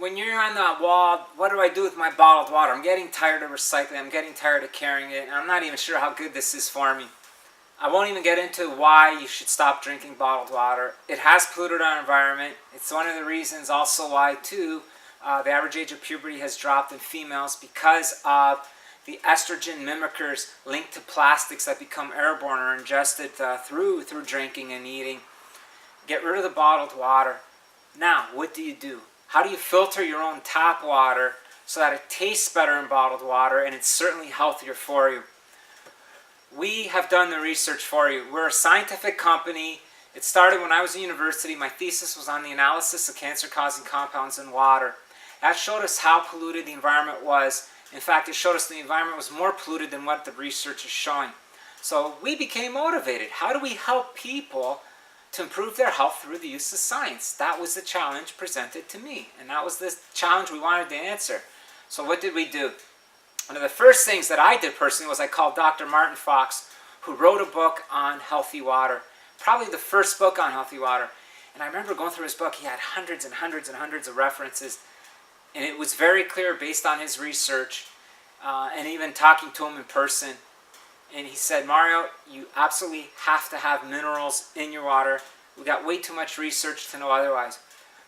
when you're on the wall, what do I do with my bottled water? I'm getting tired of recycling. I'm getting tired of carrying it. And I'm not even sure how good this is for me. I won't even get into why you should stop drinking bottled water. It has polluted our environment. It's one of the reasons also why, too, the average age of puberty has dropped in females because of the estrogen mimickers linked to plastics that become airborne or ingested through drinking and eating. Get rid of the bottled water. Now, what do? How do you filter your own tap water so that it tastes better in bottled water and it's certainly healthier for you? We have done the research for you. We're a scientific company. It started when I was in university. My thesis was on the analysis of cancer-causing compounds in water. That showed us how polluted the environment was. In fact, it showed us the environment was more polluted than what the research is showing. So we became motivated. How do we help people to improve their health through the use of science? That was the challenge presented to me, and that was the challenge we wanted to answer. So what did we do? One of the first things that I did personally was I called Dr. Martin Fox, who wrote a book on healthy water, probably the first book on healthy water. And I remember going through his book, he had hundreds and hundreds and hundreds of references, and it was very clear based on his research, and even talking to him in person. And he said, Mario, you absolutely have to have minerals in your water. We got way too much research to know otherwise.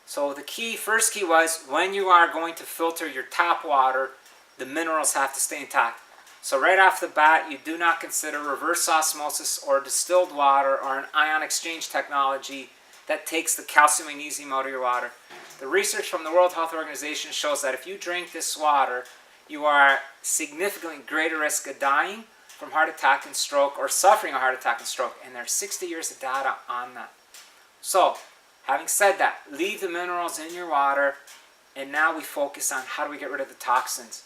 So the first key was when you are going to filter your tap water, the minerals have to stay intact. So right off the bat, you do not consider reverse osmosis or distilled water or an ion exchange technology that takes the calcium magnesium out of your water. The research from the World Health Organization shows that if you drink this water, you are significantly greater risk of dying from heart attack and stroke, or suffering a heart attack and stroke, and there's 60 years of data on that. So, having said that, leave the minerals in your water, and now we focus on how do we get rid of the toxins.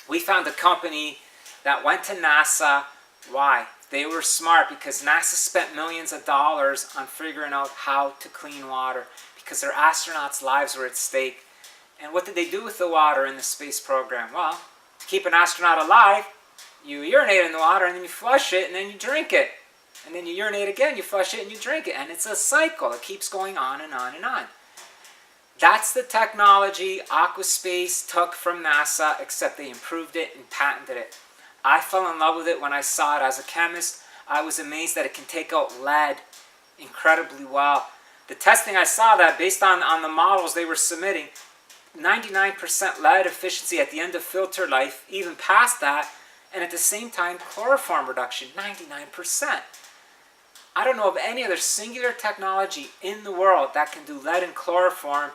We found a company that went to NASA. Why? They were smart because NASA spent millions of dollars on figuring out how to clean water because their astronauts' lives were at stake. And what did they do with the water in the space program? Well, to keep an astronaut alive, you urinate in the water and then you flush it and then you drink it. And then you urinate again, you flush it and you drink it. And it's a cycle. It keeps going on and on and on. That's the technology Aquaspace took from NASA, except they improved it and patented it. I fell in love with it when I saw it as a chemist. I was amazed that it can take out lead incredibly well. The testing I saw that based on the models they were submitting, 99% lead efficiency at the end of filter life, even past that, and at the same time chloroform reduction, 99%. I don't know of any other singular technology in the world that can do lead and chloroform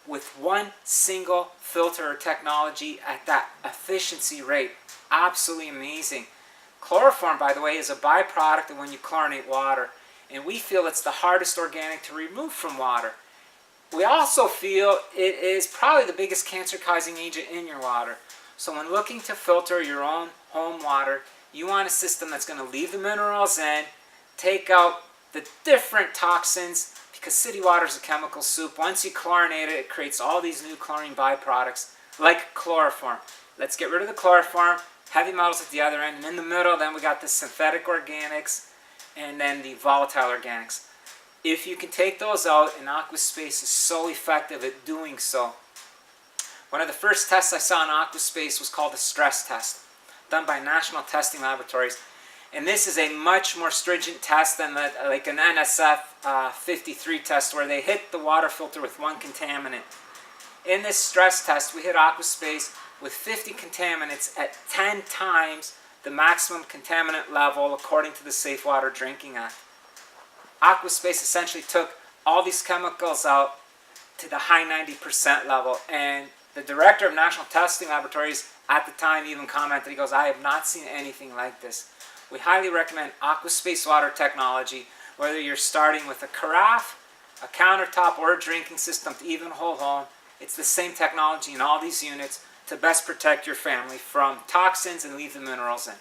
with one single filter or technology at that efficiency rate. Absolutely amazing. Chloroform, by the way, is a byproduct of when you chlorinate water, and we feel it's the hardest organic to remove from water. We also feel it is probably the biggest cancer-causing agent in your water. So when looking to filter your own home water, you want a system that's going to leave the minerals in, take out the different toxins, because city water is a chemical soup. Once you chlorinate it, it creates all these new chlorine byproducts, like chloroform. Let's get rid of the chloroform, heavy metals at the other end, and in the middle, then we got the synthetic organics, and then the volatile organics. If you can take those out, and Aquaspace is so effective at doing so. One of the first tests I saw in Aquaspace was called a stress test, done by National Testing Laboratories. And this is a much more stringent test than like an NSF 53 test where they hit the water filter with one contaminant. In this stress test, we hit Aquaspace with 50 contaminants at 10 times the maximum contaminant level according to the Safe Water Drinking Act. Aquaspace essentially took all these chemicals out to the high 90% level, and the director of National Testing Laboratories at the time even commented, he goes, I have not seen anything like this. We highly recommend Aquaspace water technology, whether you're starting with a carafe, a countertop, or a drinking system to even whole home. It's the same technology in all these units to best protect your family from toxins and leave the minerals in.